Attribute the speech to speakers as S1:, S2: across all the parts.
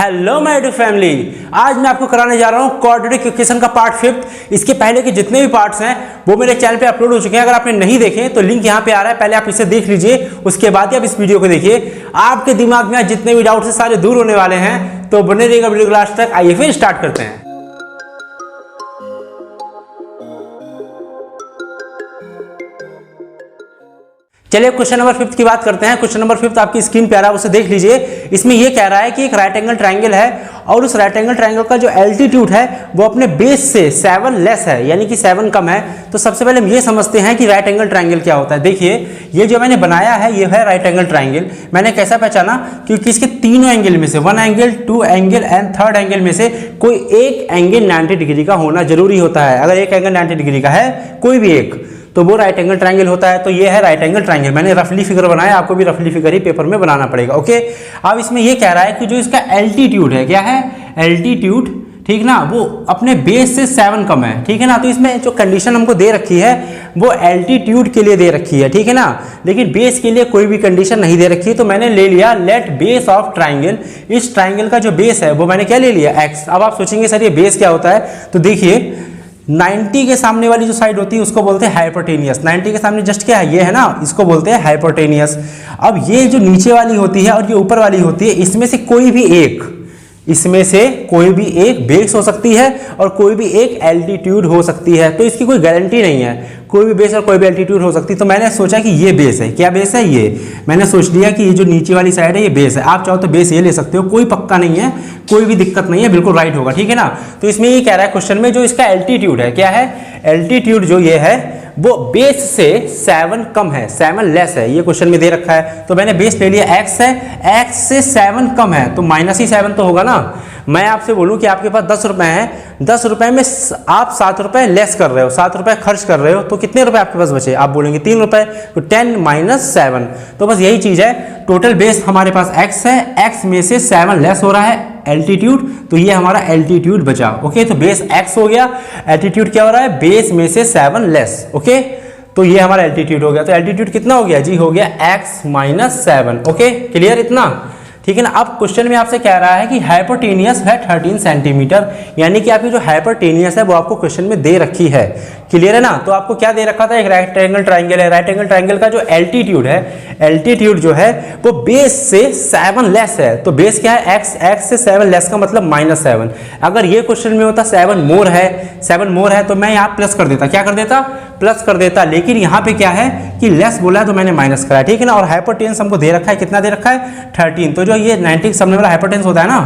S1: Hello my dear family, आज मैं आपको कराने जा रहा हूँ क्वाड्रेटिक इक्वेशन का पार्ट 5। इसके पहले के जितने भी पार्ट्स हैं वो मेरे चैनल पे अपलोड हो चुके हैं। अगर आपने नहीं देखे तो लिंक यहाँ पे आ रहा है, पहले आप इसे देख लीजिए, उसके बाद ही आप इस वीडियो को देखिए। आपके दिमाग में जितने भी डाउट्स हैं सारे दूर होने वाले हैं, तो बने रहिएगा वीडियो लास्ट तक। आइए फिर स्टार्ट करते हैं। चलिए क्वेश्चन नंबर 5 की बात करते हैं। क्वेश्चन नंबर 5 आपकी स्क्रीन पे आ रहा है, उसे देख लीजिए। इसमें यह कह रहा है कि एक राइट एंगल ट्रायंगल है और उस राइट एंगल ट्रायंगल का जो एल्टीट्यूड है वो अपने बेस से 7 लेस है, यानी कि 7 कम है। तो सबसे पहले हम ये समझते हैं कि राइट एंगल ट्रायंगल क्या होता है। देखिए, ये जो मैंने बनाया है ये है राइट एंगल ट्रायंगल। मैंने कैसा पहचाना? क्योंकि इसके तीनों एंगल में से 1 angle, 2 angle and 3rd angle में से कोई एक एंगल 90 डिग्री का होना जरूरी होता है। अगर एक एंगल 90 डिग्री का है, कोई भी एक, तो वो राइट एंगल ट्रायंगल होता है। तो ये है राइट एंगल ट्रायंगल। मैंने रफली फिगर बनाया, आपको भी रफली फिगर ही पेपर में बनाना पड़ेगा। ओके, अब इसमें ये कह रहा है कि जो इसका एल्टीट्यूड है, क्या है? एल्टीट्यूड, ठीक ना, वो अपने बेस से 7 कम है, ठीक है ना। तो इसमें जो कंडीशन हमको दे रखी है वो एल्टीट्यूड के लिए दे रखी है, ठीक है ना, लेकिन बेस के लिए कोई भी कंडीशन नहीं दे रखी है। तो मैंने ले लिया लेट बेस ऑफ ट्राइंगल। इस ट्राइंगल का जो बेस है वो मैंने क्या ले लिया? एक्स। अब आप सोचेंगे सर ये बेस क्या होता है? तो देखिए, 90 के सामने वाली जो साइड होती है उसको बोलते हैं हाइपोटेनियस। 90 के सामने जस्ट क्या है? ये है ना, इसको बोलते हैं हाइपोटेनियस। अब ये जो नीचे वाली होती है और ये ऊपर वाली होती है, इसमें से कोई भी एक बेस हो सकती है और कोई भी एक एल्टीट्यूड हो सकती है। तो इसकी कोई गारंटी नहीं है, कोई भी बेस और कोई भी एल्टीट्यूड हो सकती है। तो मैंने सोचा कि ये बेस है। क्या बेस है? ये मैंने सोच लिया कि ये जो नीचे वाली साइड है ये बेस है। आप चाहो तो बेस ये ले सकते हो, कोई पक्का नहीं है, कोई भी दिक्कत नहीं है, बिल्कुल राइट होगा, ठीक है ना। तो इसमें ये कह रहा है क्वेश्चन में, जो इसका एल्टीट्यूड है, क्या है? एल्टीट्यूड जो ये है वो बेस से 7 कम है, 7 लेस है, ये क्वेश्चन में दे रखा है। तो मैंने बेस ले लिया x है, x से 7 कम है तो -7 तो होगा ना। मैं आपसे बोलूं कि आपके पास 10 रुपए हैं, 10 रुपए में आप 7 रुपए लेस कर रहे हो, 7 रुपए खर्च कर रहे हो, तो कितने रुपए आपके पास बचे? आप बोलेंगे 3 रुपए। तो 10 - 7, तो बस यही चीज है। टोटल बेस हमारे पास x है, x में से 7 लेस हो रहा है एल्टीट्यूड, तो ये हमारा एल्टीट्यूड बचा। ओके, तो बेस x हो गया, एल्टीट्यूड क्या हो रहा है? बेस में से 7 लेस। ओके, तो ये हमारा एल्टीट्यूड हो गया। तो एल्टीट्यूड कितना हो गया जी? हो गया x - 7। ओके, क्लियर इतना? ठीक है ना। अब क्वेश्चन में आपसे कह रहा है कि हाइपोटेनियस है 13 सेंटीमीटर, यानी कि आपकी जो हाइपोटेनियस है वो आपको क्वेश्चन में दे रखी है। क्लियर है ना। तो आपको क्या दे रखा था? एक राइट एंगल ट्रायंगल है। राइट एंगल ट्रायंगल का जो एल्टीट्यूड है, एल्टीट्यूड जो है वो बेस से 7 लेस है। तो बेस क्या है? x से 7 लेस का मतलब -7। अगर ये क्वेश्चन में होता 7 मोर है तो मैं यहाँ प्लस कर देता। क्या कर देता? प्लस कर देता। लेकिन यहाँ पे क्या है कि लेस बोला है तो मैंने माइनस करा, ठीक है ना। और हाइपोटेनियस हमको दे रखा है, कितना दे रखा है? 13। तो जो ये 90 के सामने वाला हाइपोटेनियस होता है ना,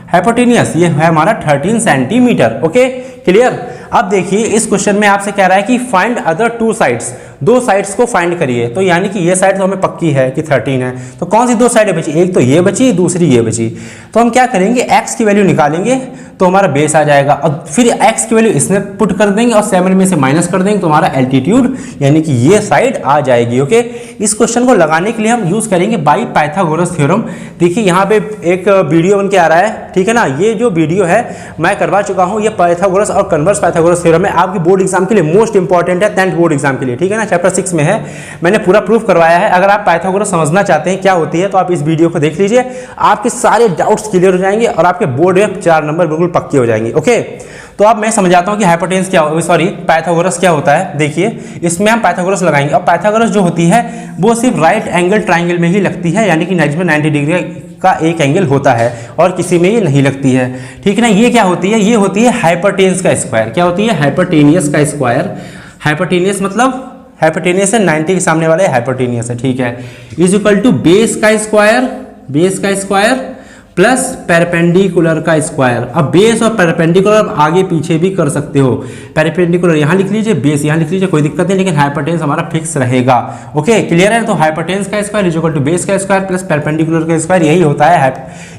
S1: हाइपोटेनियस, ये है हमारा 13 सेंटीमीटर। Okay, clear. अब देखिए, इस क्वेश्चन में आपसे कह रहा है कि फाइंड अदर 2 साइड्स, 2 साइड्स को फाइंड करिए। तो यानी कि ये साइड तो हमें पक्की है कि 13 है, तो कौन सी 2 साइडें बची? एक तो ये बची, दूसरी ये बची। तो हम क्या करेंगे? x की वैल्यू निकालेंगे तो हमारा बेस आ जाएगा, और फिर x की वैल्यू इसमें पुट कर देंगे और 7 में से माइनस कर देंगे तो हमारा एल्टीट्यूड यानी कि ये साइड आ जाएगी। ओके, इस क्वेश्चन को लगाने के लिए हम यूज करेंगे बाई पाइथागोरस थ्योरम। देखिए यहाँ पे एक वीडियो बन के आ रहा है, ठीक है ना। ये जो वीडियो है मैं करवा चुका हूँ, ये पाइथागोरस और कन्वर्स पाइथागोरस थ्योरम है। आपकी बोर्ड एग्जाम के लिए मोस्ट इंपॉर्टेंट है, 10th बोर्ड एग्जाम के लिए, ठीक है ना। चैप्टर 6 में है, मैंने पूरा प्रूफ करवाया है। अगर आप पाइथागोरस समझना चाहते हैं क्या होती है तो आप इस वीडियो को देख लीजिए, आपके सारे डाउट्स क्लियर हो जाएंगे और आपके बोर्ड में 4 नंबर बिल्कुल पक्के हो जाएंगे। ओके, तो अब मैं समझाता हूं कि हाइपोटेनियस क्या, पाइथागोरस क्या होता है। देखिए, इसमें हम पाइथागोरस लगाएंगे। और पाइथागोरस जो होती है वो सिर्फ राइट एंगल ट्रायंगल में ही लगती है, यानी कि इसमें 90 डिग्री का एक एंगल होता है और किसी में ये नहीं लगती है, ठीक है ना। ये क्या होती है? ये होती है हाइपोटेनियस का स्क्वायर। क्या होती है? हाइपोटेनियस का स्क्वायर। हाइपोटेनियस मतलब हाइपोटेनियस है 90 के सामने वाले हाइपोटेनियस है, ठीक है, इज इक्वल टू बेस का स्क्वायर प्लस परपेंडिकुलर का स्क्वायर। अब बेस और परपेंडिकुलर आगे पीछे भी कर सकते हो। परपेंडिकुलर यहाँ लिख लीजिए, बेस यहाँ लिख लीजिए, कोई दिक्कत नहीं, लेकिन हाइपोटेनियस हमारा फिक्स रहेगा। ओके, क्लियर है। तो हाइपोटेनियस का square is equal to base का स्क्वायर प्लस परपेंडिकुलर का स्क्वायर, यही होता है।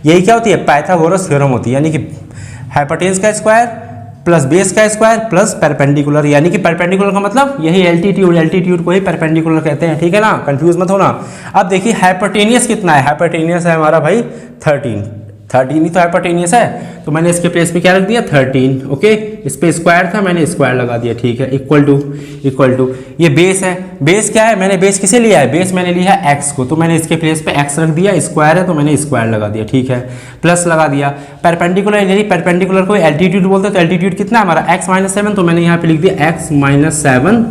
S1: यही क्या होती है? पाइथागोरस थ्योरम होती है, यानी कि हाइपोटेनियस का स्क्वायर प्लस बेस का स्क्वायर प्लस परपेंडिकुलर, यानी कि परपेंडिकुलर का मतलब यही एल्टीट्यूड को ही परपेंडिकुलर कहते हैं, ठीक है ना। कंफ्यूज मत होना। अब देखिए हाइपोटेनियस कितना है? हाइपोटेनियस है हमारा भाई 13 ही तो हाइपोटेनियस है। तो मैंने इसके प्लेस पे क्या रख दिया 13, ओके। इस पे स्क्वायर था, मैंने स्क्वायर लगा दिया, ठीक है। इक्वल टू ये बेस है। बेस क्या है, मैंने बेस किसे लिया है, बेस मैंने लिया है एक्स को, तो मैंने इसके प्लेस पे एक्स रख दिया। स्क्वायर है तो मैंने स्क्वायर लगा दिया, ठीक है। प्लस लगा दिया। परपेंडिकुलर, यदि परपेंडिकुलर को एल्टीट्यूड बोलते हैं तो एल्टीट्यूड कितना है हमारा x-7, तो मैंने यहाँ पे लिख दिया x-7।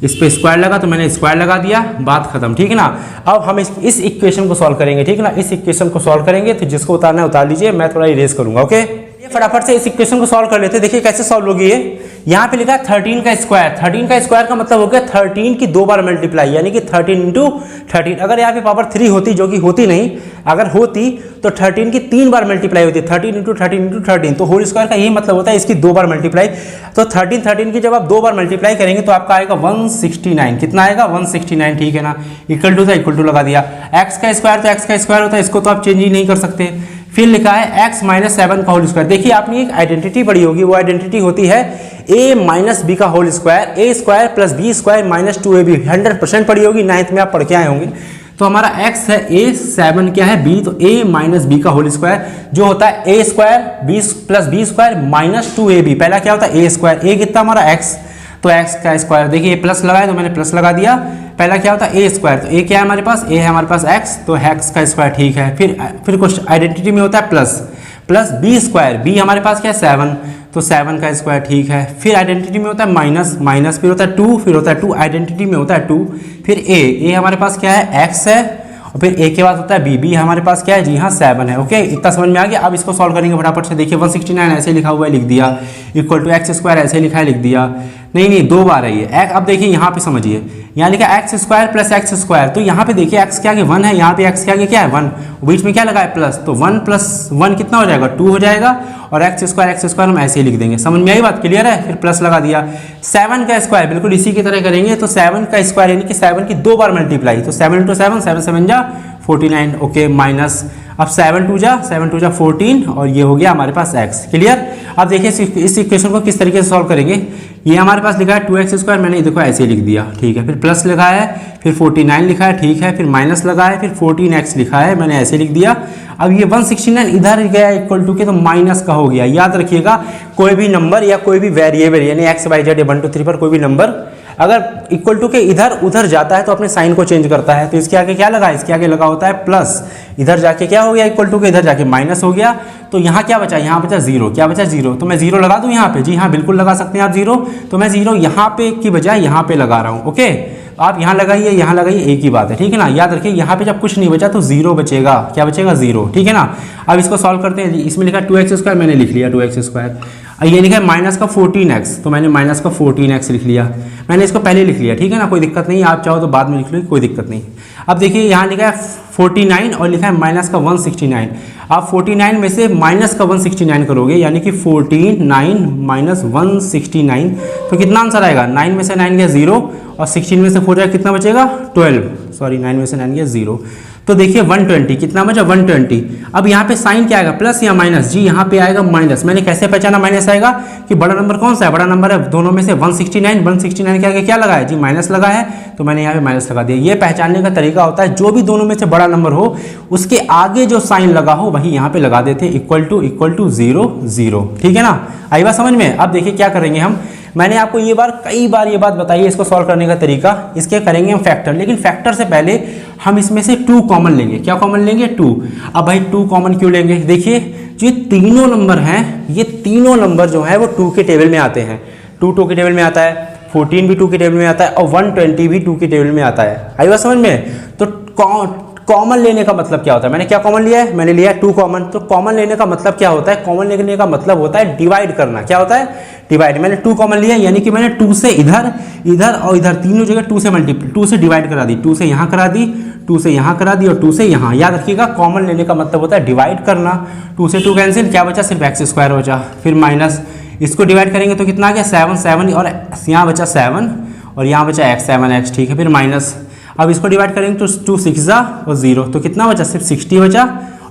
S1: इस पे स्क्वायर लगा तो मैंने स्क्वायर लगा दिया, बात खत्म, ठीक है ना। अब हम इस इक्वेशन को सॉल्व करेंगे, ठीक है ना। इस इक्वेशन को सॉल्व करेंगे तो जिसको उतारना है उतार लीजिए, मैं थोड़ा इरेज करूंगा, ओके। ये फटाफट से इस इक्वेशन को सॉल्व कर लेते हैं। देखिए कैसे सॉल्व होगी ये। यहाँ पे लिखा है 13 का स्क्वायर। 13 का स्क्वायर का मतलब हो गया 13 की 2 बार मल्टीप्लाई, यानी कि 13 इंटू 13। अगर यहाँ पे पावर 3 होती, जो कि होती नहीं, अगर होती तो 13 की 3 बार मल्टीप्लाई होती, 13 इंटू 13 इंटू 13। तो होल स्क्वायर का यही मतलब होता है, इसकी 2 बार मल्टीप्लाई। तो 13 की जब आप 2 बार मल्टीप्लाई करेंगे तो आपका आएगा 169। कितना आएगा 169, ठीक है ना। इक्वल टू लगा दिया। एक्स का स्क्वायर तो एक्स का स्क्वायर होता है, इसको तो आप चेंज ही नहीं कर सकते। फिर लिखा है x-7 का होल स्क्वायर। देखिए आपने एक आइडेंटिटी पढ़ी होगी, वो आइडेंटिटी होती है a माइनस बी का whole square, a square plus B square minus 2ab। 100% पढ़ी होगी, 9th में आप पढ़ के आए होंगे। तो हमारा x है a, 7 क्या है b, तो a माइनस बी का होल स्क्वायर जो होता है a square B plus B square minus 2ab। पहला क्या होता है a स्क्वायर, a कितना हमारा x, तो x का स्क्वायर। देखिए प्लस लगाया तो मैंने प्लस लगा दिया। पहला क्या होता है a स्क्वायर, तो a क्या है हमारे पास, a है हमारे पास x, तो x का स्क्वायर, ठीक है। फिर कुछ आइडेंटिटी में होता है प्लस b स्क्वायर, b हमारे पास क्या है 7, तो 7 का स्क्वायर, ठीक है। फिर आइडेंटिटी में होता है माइनस, फिर होता है 2, फिर होता है 2, आइडेंटिटी में होता है 2। फिर a हमारे पास क्या है x है, और फिर a के बाद होता है b हमारे पास क्या है, जी हाँ 7 है, ओके। इतना समझ में आ गया। अब इसको सॉल्व करेंगे फटाफट से। देखिए 169 ऐसे लिखा हुआ है, लिख दिया। इक्वल टू एक्स स्क्वायर ऐसे लिखा है, लिख दिया। नहीं 2 बार है ये। अब देखिए यहाँ पे समझिए, यहाँ लिखा x square plus x square, तो यहाँ पे देखिए एक्स के आगे 1 है, यहाँ पे एक्स के आगे क्या है 1, बीच में क्या लगा है प्लस, तो 1 प्लस 1 कितना हो जाएगा 2 हो जाएगा, और एक्स स्क्वायर हम ऐसे ही लिख देंगे। समझ में आई बात, क्लियर है। फिर प्लस लगा दिया। 7 का स्क्वायर बिल्कुल इसी की तरह करेंगे, तो 7 का स्क्वायर यानी कि 7 की 2 बार मल्टीप्लाई, तो 7 इंटू 7, 7 जा 49, ओके। माइनस, अब 7 2 जा 14, और ये हो गया हमारे पास x, क्लियर। अब देखिए इस इक्वेशन को किस तरीके से सॉल्व करेंगे। ये हमारे पास लिखा है 2x स्क्वायर, मैंने देखो ऐसे ही लिख दिया, ठीक है। फिर प्लस लिखा है, फिर 49 लिखा है, ठीक है। फिर माइनस लगा है, फिर 14x लिखा है, मैंने ऐसे लिख दिया। अब ये 169 इधर गया इक्वल टू के, तो माइनस का हो गया। याद रखिएगा, कोई भी नंबर या कोई भी वेरिएबल यानी x y z 1 2 3 पर कोई भी नंबर अगर इक्वल टू के इधर उधर जाता है तो अपने साइन को चेंज करता है। तो इसके आगे क्या लगा, इसके आगे लगा होता है प्लस, इधर जाके क्या हो गया इक्वल टू के, इधर जाके माइनस हो गया। तो यहाँ क्या बचा, यहाँ बचा 0, क्या बचा 0, तो मैं 0 लगा दूँ यहाँ पे, जी हाँ बिल्कुल लगा सकते हैं आप 0। तो मैं 0 यहाँ पे की बजाय यहाँ पे लगा रहा हूँ, ओके। आप यहाँ लगाइए, यहाँ लगाइए, एक ही बात है, ठीक है ना। याद रखिए यहाँ पे जब कुछ नहीं बचा तो 0 बचेगा, क्या बचेगा 0, ठीक है ना। अब इसको सॉल्व करते हैं। इसमें लिखा 2x स्क्वायर, मैंने लिख लिया 2x स्क्वायर। ये लिखा है माइनस का 14x, तो मैंने माइनस का 14x लिख लिया। मैंने इसको पहले लिख लिया, ठीक है ना, कोई दिक्कत नहीं। आप चाहो तो बाद में लिख लो, कोई दिक्कत नहीं। अब देखिए यहाँ लिखा है 49 और लिखा है माइनस का 169। आप 49 में से माइनस का 169 करोगे, यानी कि 49 माइनस 169, तो कितना आंसर आएगा, 9 में से 9 गया 0, और 16 में से 4 जाएगा, कितना बचेगा 12, सॉरी 9 में से 9 गया 0। तो देखिए 120 कितना बचा 120। अब यहाँ पे साइन क्या आएगा, प्लस या माइनस, जी यहाँ पे आएगा माइनस। मैंने कैसे पहचाना माइनस आएगा, कि बड़ा नंबर कौन सा है, बड़ा नंबर है दोनों में से 169 के आगे क्या लगा है, जी माइनस लगा है, तो मैंने यहाँ पे माइनस लगा दिया। ये पहचानने का तरीका होता है, जो भी दोनों में से बड़ा नंबर हो उसके आगे जो साइन लगा हो वही यहाँ पे लगा देते हैं, इक्वल टू 0 0, ठीक है ना। आई बात समझ में। अब देखिए क्या करेंगे हम, मैंने आपको कई बार ये बात बताई है, इसको सॉल्व करने का तरीका। इसके करेंगे हम फैक्टर, लेकिन फैक्टर से पहले हम इसमें से 2 कॉमन लेंगे। क्या कॉमन लेंगे 2। अब भाई 2 कॉमन क्यों लेंगे, देखिए जो तीनों नंबर हैं, ये तीनों नंबर जो है वो 2 के टेबल में आते हैं। 2 के टेबल में आता है, 14 भी 2 के टेबल में आता है, और 120 भी 2 के टेबल में आता है। आई बात समझ में। तो कॉमन लेने का मतलब क्या होता है, मैंने क्या कॉमन लिया है, मैंने लिया 2 कॉमन। तो कॉमन लेने का मतलब क्या होता है, कॉमन लेने का मतलब होता है डिवाइड करना। क्या होता है, डिवाइड। मैंने 2 कॉमन लिया, यानी कि मैंने 2 से इधर और इधर तीनों जगह 2 से डिवाइड करा दी, 2 से यहाँ करा दी, 2 से यहाँ करा दी, और 2 से यहाँ। याद रखिएगा कॉमन लेने का मतलब होता है डिवाइड करना। 2 से 2 कैंसिल, क्या बचा, सिर्फ x स्क्वायर बचा। फिर माइनस, इसको डिवाइड करेंगे तो कितना आ गया 7 और यहाँ बचा 7, और यहाँ बचा x 7x, ठीक है। फिर माइनस, अब इसको डिवाइड करेंगे तो 2 6 और 0, तो कितना बचा, सिर्फ 60 बचा,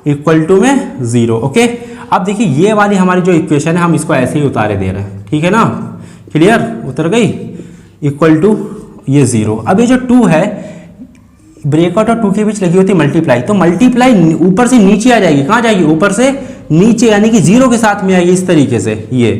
S1: इक्वल टू में 0, ओके। अब देखिए ये वाली हमारी जो इक्वेशन है, हम इसको ऐसे ही उतारे दे रहे हैं, ठीक है ना, क्लियर, उतर गई, इक्वल टू ये 0। अब ये जो 2 है, ब्रेकआउट और 2 के बीच लगी होती है मल्टीप्लाई, तो मल्टीप्लाई ऊपर से नीचे आ जाएगी, कहाँ जाएगी, ऊपर से नीचे यानी कि 0 के साथ में आएगी इस तरीके से ये।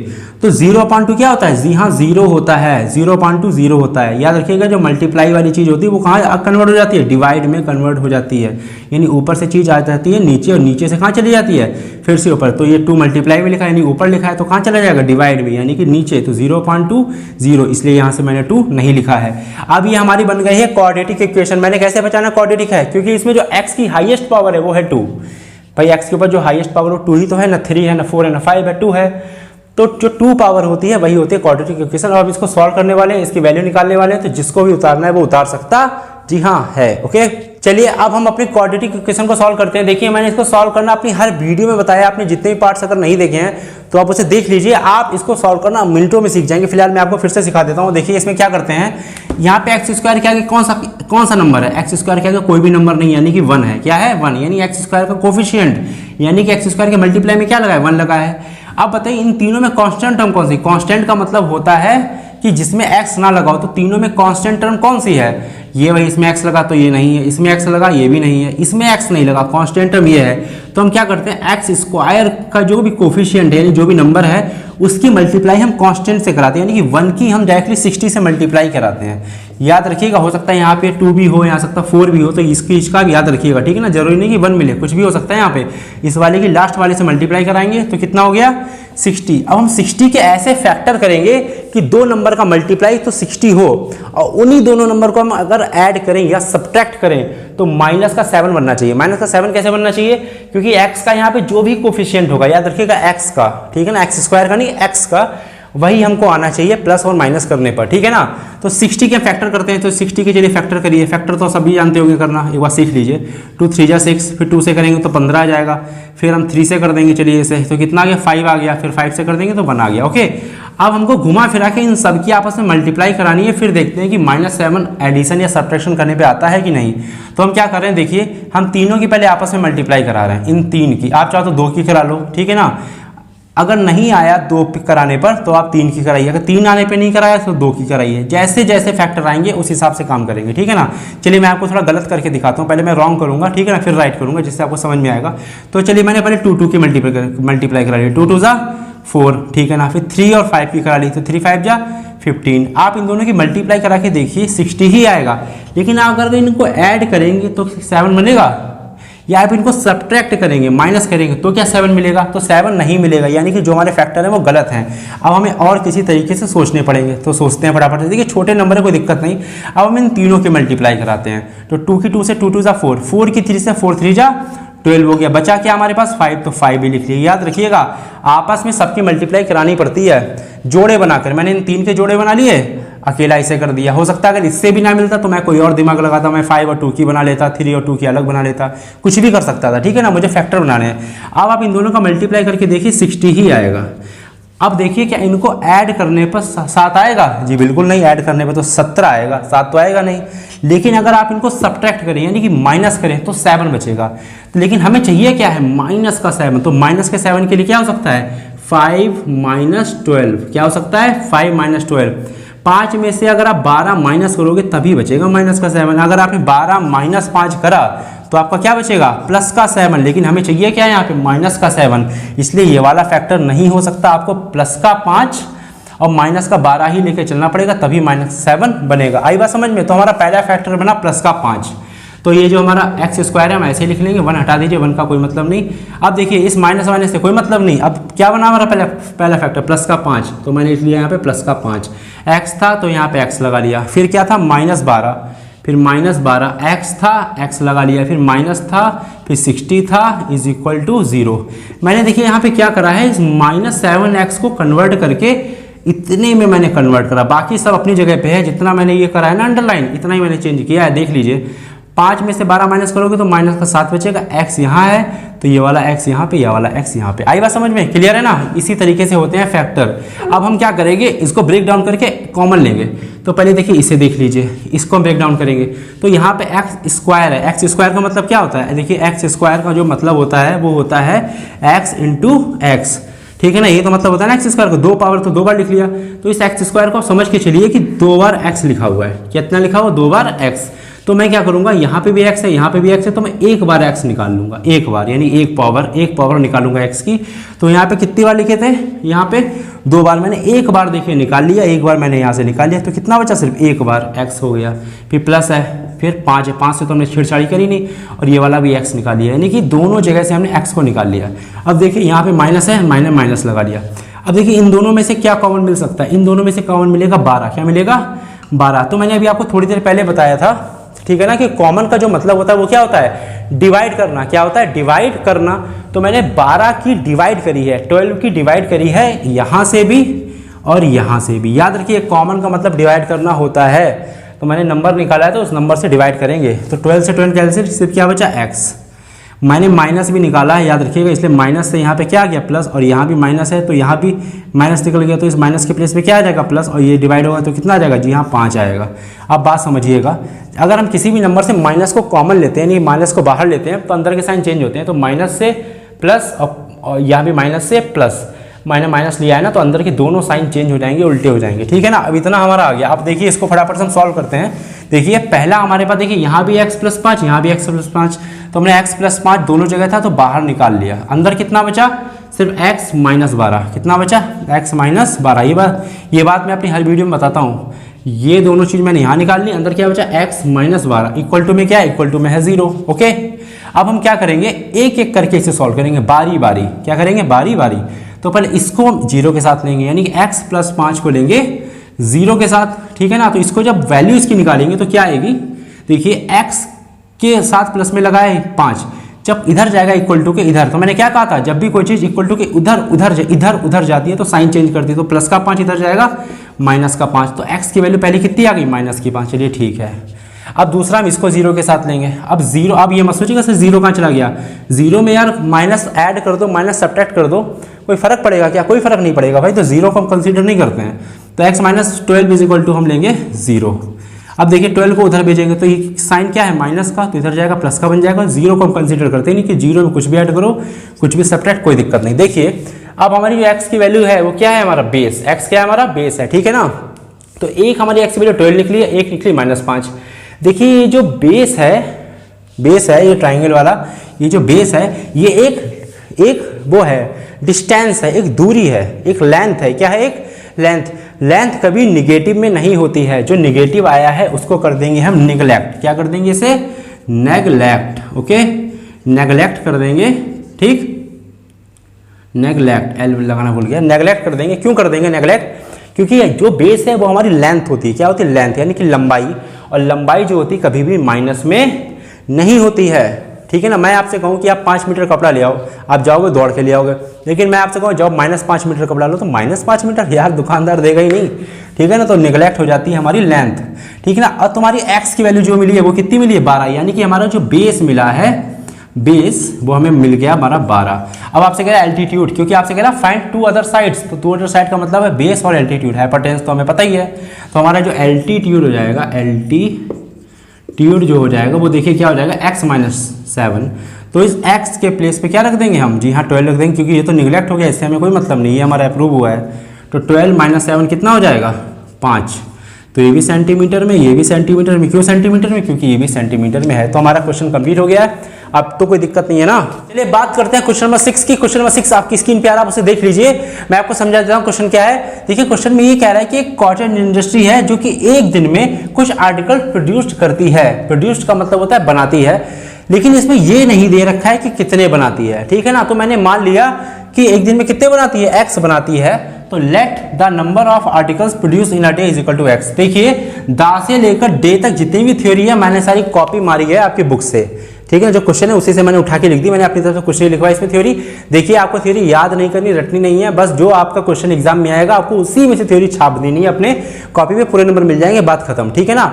S1: तो 0/2 क्या होता है? जी हाँ 0 होता है, 0/2 0 होता है। याद रखिएगा जो मल्टीप्लाई वाली चीज़ होती है वो कहाँ कन्वर्ट हो जाती है? डिवाइड में कन्वर्ट हो जाती है। यानी ऊपर से चीज़ आ जाती है नीचे और नीचे से कहाँ चली जाती है? फिर से ऊपर। तो ये 2 मल्टीप्लाई में लिखा है यानी ऊपर लिखा है तो कहाँ चला जाएगा? डिवाइड में यानी कि नीचे। तो 0/2 0, इसलिए यहाँ से मैंने 2 नहीं लिखा है। अब ये हमारी बन गई है क्वाड्रेटिक इक्वेशन। मैंने कैसे पहचाना क्वाड्रेटिक है? क्योंकि इसमें जो x की हाईएस्ट पावर है वो है 2। भाई x के ऊपर जो हाईएस्ट पावर हो 2 ही तो है ना, 3 है ना 4 है ना 5 है, 2 है। तो जो 2 पावर होती है वही होती है क्वाड्रेटिक इक्वेशन। और अब इसको सॉल्व करने वाले हैं, इसकी वैल्यू निकालने वाले हैं, तो जिसको भी उतारना है वो उतार सकता जी हाँ है। ओके चलिए अब हम अपने क्वाड्रेटिक इक्वेशन को सॉल्व करते हैं। देखिए मैंने इसको सॉल्व करना अपनी हर वीडियो में बताया, आपने जितने भी पार्ट्स अगर नहीं देखे हैं तो आप उसे देख लीजिए। आप इसको सॉल्व करना मिनटों में सीख जाएंगे। फिलहाल मैं आपको फिर से सिखा देता हूँ। देखिए इसमें क्या करते हैं, यहाँ पे एक्स स्क्वायर के आगे कौन सा नंबर है? एक्स स्क्वायर के आगे कोई भी नंबर नहीं यानी कि 1 है। क्या है? 1। यानी एक्स स्क्वायर का कोफिशिएंट यानी कि एक्स स्क्वायर के मल्टीप्लाई में क्या लगा है? 1 लगा है। अब बताइए इन तीनों में कांस्टेंट टर्म कौन सी? कांस्टेंट का मतलब होता है कि जिसमें x ना लगाओ। तो तीनों में कांस्टेंट टर्म कौन सी है? ये वही, इसमें x लगा तो ये नहीं है, इसमें x लगा ये भी नहीं है, इसमें x नहीं लगा, कांस्टेंट टर्म ये है। तो हम क्या करते हैं, एक्स स्क्वायर का जो भी कोफिशिएंट है यानी जो भी नंबर है उसकी मल्टीप्लाई हम कांस्टेंट से कराते हैं। यानी कि 1 की हम डायरेक्टली 60 से मल्टीप्लाई कराते हैं। याद रखिएगा, हो सकता है यहाँ पे 2 भी हो, यहाँ सकता 4 भी हो, तो इसका भी याद रखिएगा, ठीक है ना। जरूरी नहीं कि 1 मिले, कुछ भी हो सकता है। यहाँ पे इस वाले की लास्ट वाले से मल्टीप्लाई कराएंगे तो कितना हो गया? 60। अब हम 60 के ऐसे फैक्टर करेंगे कि 2 नंबर का मल्टीप्लाई तो 60 हो और उन्हीं दोनों नंबर को हम अगर ऐड करें या सब्ट्रैक्ट करें तो माइनस का 7 बनना चाहिए। माइनस का 7 कैसे बनना चाहिए? क्योंकि x का यहाँ पे जो भी कोफिशिएंट होगा, याद रखिएगा x का, ठीक है ना, एक्स स्क्वायर का नहीं x का, वही हमको आना चाहिए प्लस और माइनस करने पर, ठीक है ना। तो 60 के फैक्टर करते हैं, तो 60 के चलिए फैक्टर करिए। फैक्टर तो सभी जानते होंगे करना, एक बार सीख लीजिए। 2 3 जा 6, फिर 2 से करेंगे तो 15 आ जाएगा, फिर हम 3 से कर देंगे, चलिए इसे तो कितना आ गया? 5 आ गया, फिर 5 से कर देंगे तो 1 आ गया। ओके अब हमको घुमा फिरा के इन सब की आपस में मल्टीप्लाई करानी है, फिर देखते हैं कि -7 एडिशन या सब्ट्रैक्शन करने पे आता है कि नहीं। तो हम क्या कर रहे हैं, देखिए हम तीनों की पहले आपस में मल्टीप्लाई करा रहे हैं, इन 3 की। आप चाहो तो 2 की करा लो, ठीक है ना। अगर नहीं आया 2 कराने पर तो आप 3 की कराइए, अगर 3 आने पे नहीं कराया तो 2 की कराइए। जैसे जैसे फैक्टर आएंगे उस हिसाब से काम करेंगे, ठीक है ना। चलिए मैं आपको थोड़ा गलत करके दिखाता हूँ, पहले मैं रॉन्ग करूँगा, ठीक है ना, फिर राइट करूँगा जिससे आपको समझ में आएगा। तो चलिए मैंने पहले 2 की मल्टीप्लाई करा ली, 2 2 जा 4, ठीक है ना। फिर 3 और 5 की करा ली, तो 3 5 जा 15। आप इन दोनों की मल्टीप्लाई करा के देखिए 60 ही आएगा। लेकिन अगर इनको ऐड करेंगे तो 7 बनेगा, या आप इनको सब्ट्रैक्ट करेंगे, माइनस करेंगे तो क्या 7 मिलेगा? तो 7 नहीं मिलेगा, यानी कि जो हमारे फैक्टर है वो गलत हैं। अब हमें और किसी तरीके से सोचने पड़ेंगे, तो सोचते हैं फटाफट। देखिए छोटे नंबर है, कोई दिक्कत नहीं। अब हम इन तीनों के मल्टीप्लाई कराते हैं। तो 2 की 2 से 2 2 जा 4, 4 की 3 से 4 3 जा 12 हो गया। बचा क्या हमारे पास? 5, तो 5 भी लिख लिया। याद रखिएगा आपस में सबकी मल्टीप्लाई करानी पड़ती है जोड़े बनाकर। मैंने इन 3 के जोड़े बना लिए, अकेला इसे कर दिया। हो सकता है अगर इससे भी ना मिलता तो मैं कोई और दिमाग लगाता, मैं 5 और 2 की बना लेता, 3 और 2 की अलग बना लेता, कुछ भी कर सकता था, ठीक है ना। मुझे फैक्टर बनाने हैं। अब आप इन दोनों का मल्टीप्लाई करके देखिए 60 ही आएगा। अब देखिए क्या इनको ऐड करने पर 7 आएगा? जी बिल्कुल नहीं, ऐड करने पर तो 17 आएगा, 7 तो आएगा नहीं। लेकिन अगर आप इनको सब्ट्रैक्ट करें यानी कि माइनस करें तो 7 बचेगा। लेकिन हमें चाहिए क्या है? माइनस का 7। तो माइनस के 7 के लिए क्या हो सकता है? 5 - 12। क्या हो सकता है? 5 - 12। 5 में से अगर आप 12 माइनस करोगे तभी बचेगा माइनस का 7। अगर आपने 12 - 5 करा तो आपका क्या बचेगा? प्लस का 7। लेकिन हमें चाहिए क्या यहाँ पे? माइनस का 7। इसलिए ये वाला फैक्टर नहीं हो सकता, आपको प्लस का 5 और माइनस का 12 ही लेके चलना पड़ेगा, तभी -7 बनेगा। आई बात समझ में? तो हमारा पहला फैक्टर बना प्लस का 5। तो ये जो हमारा एक्स स्क्वायर है हम ऐसे लिख लेंगे, 1 हटा दीजिए, 1 का कोई मतलब नहीं। अब देखिए इस माइनस वाइनस से कोई मतलब नहीं। अब क्या बना हमारा पहला फैक्टर? प्लस का 5। तो मैंने लिख लिया यहाँ पे प्लस का 5। एक्स था तो यहाँ पे एक्स लगा लिया। फिर क्या था? -12, फिर -12, एक्स था, एक्स लगा लिया, फिर माइनस था, फिर 60 था, = 0। मैंने देखिए यहाँ पे क्या करा है, इस -7x को कन्वर्ट करके इतने में मैंने कन्वर्ट करा। बाकी सब अपनी जगह पे है, जितना मैंने ये करा है ना अंडरलाइन, इतना ही मैंने चेंज किया है। देख लीजिए 5 में से 12 माइनस करोगे तो माइनस का 7 बचेगा। x यहाँ है तो ये वाला x यहाँ पे, ये वाला x यहाँ पे। आई बात समझ में? क्लियर है ना? इसी तरीके से होते हैं फैक्टर। अब हम क्या करेंगे, इसको ब्रेक डाउन करके कॉमन लेंगे। तो पहले देखिए इसे देख लीजिए, इसको हम ब्रेक डाउन करेंगे तो यहाँ पे एक्स स्क्वायर है। एक्स स्क्वायर का मतलब क्या होता है? देखिए एक्स स्क्वायर का जो मतलब होता है वो होता है x × x, ठीक है ना। ये तो मतलब होता है ना एक्स स्क्वायर को 2 पावर तो 2 बार लिख लिया। तो इस एक्स स्क्वायर को समझ के चलिए कि 2 बार x लिखा हुआ है। कितना लिखा हुआ? 2 बार x। तो मैं क्या करूंगा, यहाँ पे भी x है, यहाँ पे भी x है, तो मैं एक बार x निकाल लूंगा, एक बार, यानी एक पावर निकालूंगा x की। तो यहाँ पे कितनी बार लिखे थे, यहाँ पे 2 बार, मैंने एक बार देखिए निकाल लिया, एक बार मैंने यहाँ से निकाल लिया, तो कितना बचा, सिर्फ एक बार x हो गया। फिर प्लस है, फिर 5 है, 5 से तो हमने छेड़छाड़ी करी नहीं, और ये वाला भी x निकाल लिया, यानी कि दोनों जगह से हमने x को निकाल लिया। अब देखिए यहाँ पे माइनस है, मैंने माइनस लगा लिया। अब देखिए इन दोनों में से क्या कॉमन मिल सकता है, इन दोनों में से कॉमन मिलेगा 12, क्या मिलेगा 12। तो मैंने अभी आपको थोड़ी देर पहले बताया था, ठीक है ना, कि कॉमन का जो मतलब होता है वो क्या होता है, डिवाइड करना। क्या होता है, डिवाइड करना। तो मैंने 12 की डिवाइड करी है, 12 की डिवाइड करी है यहाँ से भी और यहाँ से भी। याद रखिए कॉमन का मतलब डिवाइड करना होता है। तो मैंने नंबर निकाला है तो उस नंबर से डिवाइड करेंगे। तो 12 से 12 कैंसिल, सिर्फ क्या बचा x। मैंने माइनस भी निकाला है, याद रखिएगा, इसलिए माइनस से यहाँ पे क्या आ गया प्लस, और यहाँ भी माइनस है तो यहाँ भी माइनस निकल गया, तो इस माइनस के प्लेस पे क्या आ जाएगा प्लस, और ये डिवाइड होगा तो कितना आ जाएगा जी, यहाँ 5 आएगा। अब बात समझिएगा, अगर हम किसी भी नंबर से माइनस को कॉमन लेते हैं, यानी माइनस को बाहर लेते हैं, तो अंदर के साइन चेंज होते हैं। तो माइनस से प्लस और यहाँ भी माइनस से प्लस, मैंने माइनस लिया है ना, तो अंदर के दोनों साइन चेंज हो जाएंगे, उल्टे हो जाएंगे, ठीक है ना। अब इतना हमारा आ गया। अब देखिए इसको फटाफट से हम सॉल्व करते हैं। देखिए पहला हमारे पास, देखिए यहाँ भी x + 5, यहाँ भी x + 5, तो हमने x + 5 दोनों जगह था तो बाहर निकाल लिया। अंदर कितना बचा, सिर्फ x - 12। कितना बचा, x - 12। ये बात मैं अपनी हर वीडियो में बताता हूँ। ये दोनों चीज़ मैंने यहाँ निकाल ली, अंदर क्या बचा, x - 12 इक्वल टू में क्या है, इक्वल टू में है 0। ओके, अब हम क्या करेंगे, एक एक करके इसे सॉल्व करेंगे बारी बारी। क्या करेंगे, बारी बारी। तो पहले इसको हम 0 के साथ लेंगे, यानी कि x + 5 को लेंगे 0 के साथ, ठीक है ना। तो इसको जब वैल्यू इसकी निकालेंगे तो क्या आएगी, देखिए x के साथ प्लस में लगाए 5, जब इधर जाएगा इक्वल टू के इधर। तो मैंने क्या कहा था, जब भी कोई चीज़ इक्वल टू के उधर जाती है तो साइन चेंज करती है। तो प्लस का 5 इधर जाएगा, माइनस का 5, तो x की वैल्यू पहले कितनी आ गई, -5। चलिए ठीक है। अब दूसरा हम इसको 0 के साथ लेंगे। अब 0, अब ये मत सोचिएगा सर 0 कहाँ चला गया, 0 में यार माइनस ऐड कर दो, माइनस सब्ट्रैक्ट कर दो, कोई फर्क पड़ेगा क्या, कोई फर्क नहीं पड़ेगा भाई। तो 0 को हम कंसीडर नहीं करते हैं। तो x - 12 = हम लेंगे 0। अब देखिए 12 को उधर भेजेंगे तो ये साइन क्या है, माइनस का, तो इधर जाएगा प्लस का बन जाएगा। 0 को हम कंसीडर करते हैं नहीं कि 0 में कुछ भी ऐड करो, कुछ भी सब्ट्रैक्ट, कोई दिक्कत नहीं। देखिए अब हमारी जो x की वैल्यू है वो क्या है, हमारा बेस। x क्या है, हमारा बेस है, ठीक है ना। तो एक हमारी x की वैल्यू 12 निकली है, एक निकली -5। देखिए ये जो बेस है ये ट्राइंगल वाला, ये जो बेस है ये एक वो है, डिस्टेंस है, एक दूरी है, एक लेंथ है। क्या है, एक लेंथ कभी निगेटिव में नहीं होती है। जो निगेटिव आया है उसको कर देंगे हम नेगलेक्ट। क्या कर देंगे इसे, नेगलेक्ट। ओके, नेगलेक्ट कर देंगे, ठीक, नेगलेक्ट, एल लगाना भूल गया, नेगलेक्ट कर देंगे। क्यों कर देंगे नेगलेक्ट, क्योंकि जो बेस है वो हमारी लेंथ होती है। क्या होती है, लेंथ, यानी कि लंबाई। और लंबाई जो होती है कभी भी माइनस में नहीं होती है, ठीक है ना। मैं आपसे कहूँ कि आप 5 मीटर कपड़ा ले आओ, आप जाओगे दौड़ के ले आओगे, लेकिन मैं आपसे कहूँ जाओ -5 मीटर कपड़ा लो, तो -5 मीटर यार दुकानदार देगा ही नहीं, ठीक है ना। तो नेगलेक्ट हो जाती है हमारी लेंथ, ठीक है ना। अब तुम्हारी x की वैल्यू जो मिली है वो कितनी मिली है, 12, यानी कि हमारा जो बेस मिला है, बेस वो हमें मिल गया हमारा 12। अब आपसे कह रहा है एल्टीट्यूड, क्योंकि आपसे कह रहा है फाइंड 2 अदर साइड्स, तो 2 अदर साइड का मतलब है बेस और एल्टीट्यूड। हाइपोटेन्यूज तो हमें पता ही है, तो हमारा जो एल्टीट्यूड हो जाएगा, एल्टीट्यूड जो हो जाएगा वो देखिए क्या हो जाएगा, x - 7। तो इस x के प्लेस पे क्या रख देंगे हम, जी हाँ 12 रख देंगे, क्योंकि ये तो निगलेक्ट हो गया, इससे हमें कोई मतलब नहीं है, हमारा अप्रूव हुआ है। तो 12 - 7 कितना हो जाएगा, 5। तो ये भी सेंटीमीटर में, ये भी सेंटीमीटर में। क्यों सेंटीमीटर में, क्योंकि ये भी सेंटीमीटर में है। तो हमारा क्वेश्चन कंप्लीट हो गया है, अब तो कोई दिक्कत नहीं है ना। चलिए बात करते हैं क्वेश्चन नंबर 6 की। क्वेश्चन नंबर 6 आपकी स्क्रीन पे आ रहा है, आप उसे देख लीजिए, मैं आपको समझा देता हूँ क्वेश्चन क्या है। देखिए क्वेश्चन में ये कह रहा है कि एक कॉटन इंडस्ट्री है जो कि एक दिन में कुछ आर्टिकल प्रोड्यूस करती है। प्रोड्यूस का मतलब होता है बनाती है, लेकिन इसमें ये नहीं दे रखा है कि कितने बनाती है, ठीक है ना। तो मैंने मान लिया कि एक दिन में कितने बनाती है, x बनाती है। तो let the number of articles produce in a day is equal to x। देखिए दा से लेकर डे तक जितनी भी थ्योरी है मैंने सारी कॉपी मारी है आपकी बुक से, ठीक है। जो क्वेश्चन है उसी से मैंने उठा के लिख दी, मैंने अपनी तरफ से कुछ नहीं लिखवाया इसमें थ्योरी। देखिए आपको थ्योरी याद नहीं करनी, रटनी नहीं है, बस जो आपका क्वेश्चन एग्जाम में आएगा आपको उसी में से थ्योरी छाप देनी है, अपने कॉपी पे पूरे नंबर मिल जाएंगे, बात खत्म, ठीक है ना।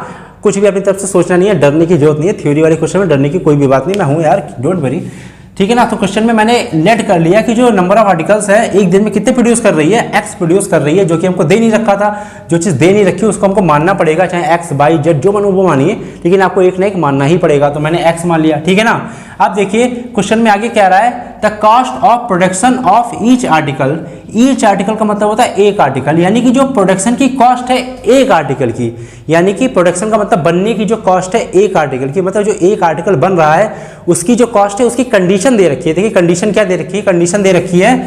S1: कुछ भी अपनी तरफ से सोचना नहीं है, डरने की जरूरत नहीं है। थ्योरी वाले क्वेश्चन में डरने की कोई भी बात नहीं, मैं हूँ यार, डोंट वरी, ठीक है ना। तो क्वेश्चन में मैंने लेट कर लिया कि जो नंबर ऑफ आर्टिकल्स है एक दिन में कितने प्रोड्यूस कर रही है, x प्रोड्यूस कर रही है, जो कि हमको दे नहीं रखा था। जो चीज़ दे नहीं रखी उसको हमको मानना पड़ेगा, चाहे x, y, z जो मानो वो मानिए, लेकिन आपको एक ना एक मानना ही पड़ेगा। तो मैंने x मान लिया, ठीक है ना। अब देखिए क्वेश्चन में आगे क्या रहा है, the cost of production of each article. Each article का मतलब होता है एक आर्टिकल, यानी कि जो प्रोडक्शन की कॉस्ट है एक आर्टिकल की, यानी कि प्रोडक्शन का मतलब बनने की जो कॉस्ट है एक आर्टिकल की, मतलब जो एक आर्टिकल बन रहा है उसकी जो कॉस्ट है उसकी कंडीशन दे रखी है। देखिए कंडीशन क्या दे रखी है, कंडीशन दे रखी है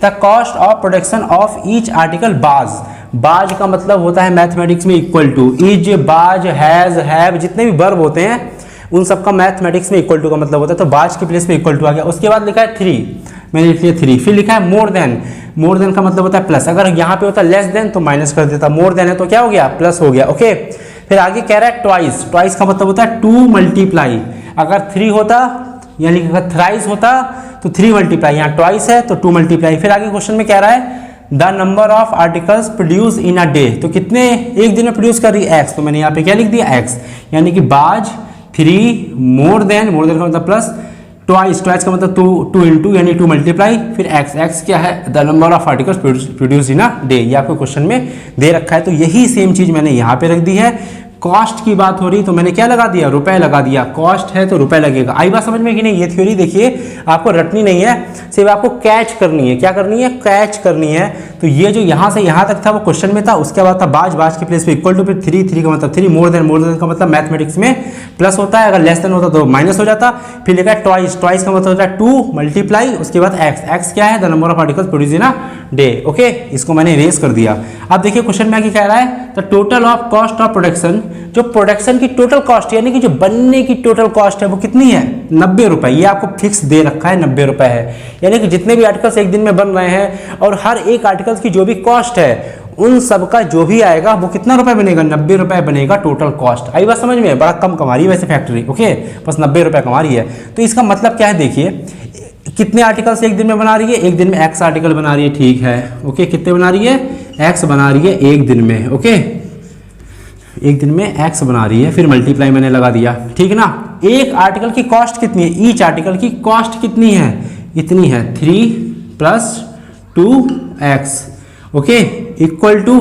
S1: the cost of production of each article बाज। बाज का मतलब होता है मैथमेटिक्स में इक्वल टू, इज, बाज, हैज, हैव, जितने भी वर्ब होते हैं उन सबका मैथमेटिक्स में इक्वल टू का मतलब होता है, तो बाज के प्लेस में इक्वल टू आ गया। उसके बाद लिखा है 3, मैंने लिख लिया 3, फिर लिखा है मोर देन। मोर देन का मतलब होता है प्लस, अगर यहाँ पे होता लेस देन तो माइनस कर देता, मोर देन है तो क्या हो गया, प्लस हो गया। ओके, फिर आगे कह रहा है ट्वाइस। ट्वाइस का मतलब होता है 2 मल्टीप्लाई, अगर 3 होता यानी कि अगर थ्राइस होता तो 3 मल्टीप्लाई, यहाँ ट्वाइस है तो 2 मल्टीप्लाई। फिर आगे क्वेश्चन में कह रहा है the number of articles produce in a day, तो कितने एक दिन में प्रोड्यूस कर रही है एक्स, तो मैंने यहाँ पे क्या लिख दिया एक्स, यानी कि बाज 3 मोर देन का मतलब प्लस, ट्वाइस का मतलब 2 इंटू यानी 2 मल्टीप्लाई, फिर एक्स क्या है the number of articles produce in a day, ये आपको क्वेश्चन में दे रखा है। तो यही सेम चीज मैंने यहाँ पे रख दी है। कॉस्ट की बात हो रही तो मैंने क्या लगा दिया, रुपए लगा दिया, कॉस्ट है तो रुपए लगेगा। आई बात समझ में कि नहीं, ये थ्योरी देखिए आपको रटनी नहीं है, सिर्फ आपको कैच करनी है। क्या करनी है, कैच करनी है। तो ये जो यहाँ से यहाँ तक था वो क्वेश्चन में था, उसके बाद था बाज, बाज के प्लेस पे इक्वल टू, फिर 3 का मतलब 3, मोर देन का मतलब मैथमेटिक्स में प्लस होता है, अगर लेस देन होता तो माइनस हो जाता। फिर लिखा है ट्वाइस का मतलब होता है 2 मल्टीप्लाई, उसके बाद एक्स क्या है the number of articles produce in a day. Okay, इसको मैंने इरेज कर दिया। अब देखिए क्वेश्चन में आगे कह रहा है the total of cost of production, जो प्रोडक्शन की टोटल कॉस्ट यानी कि जो बनने की टोटल कॉस्ट है वो कितनी है, 90 रुपए। ये आपको फिक्स दे रखा है 90 रुपए है, यानी कि जितने भी आर्टिकल्स एक दिन में बन रहे हैं और हर एक आर्टिकल्स की जो भी कॉस्ट है उन सब का जो भी आएगा वो कितना रुपए बनेगा, 90 रुपए बनेगा टोटल कॉस्ट। आई बात समझ में, बड़ा कम कमा रही है वैसे फैक्ट्री, ओके, बस 90 रुपए कमा रही है। तो इसका मतलब क्या है, देखिए कितने आर्टिकल्स एक दिन में बना रही है, एक दिन में एक्स आर्टिकल बना रही है, ठीक है, ओके, कितने बना रही है, एक्स बना रही है एक दिन में, ओके, एक दिन में एक्स बना रही है, फिर मल्टीप्लाई मैंने लगा दिया, ठीक है ना। एक आर्टिकल की कॉस्ट कितनी है, ईच आर्टिकल की कॉस्ट कितनी है, इतनी है 3 + 2x, ओके, इक्वल टू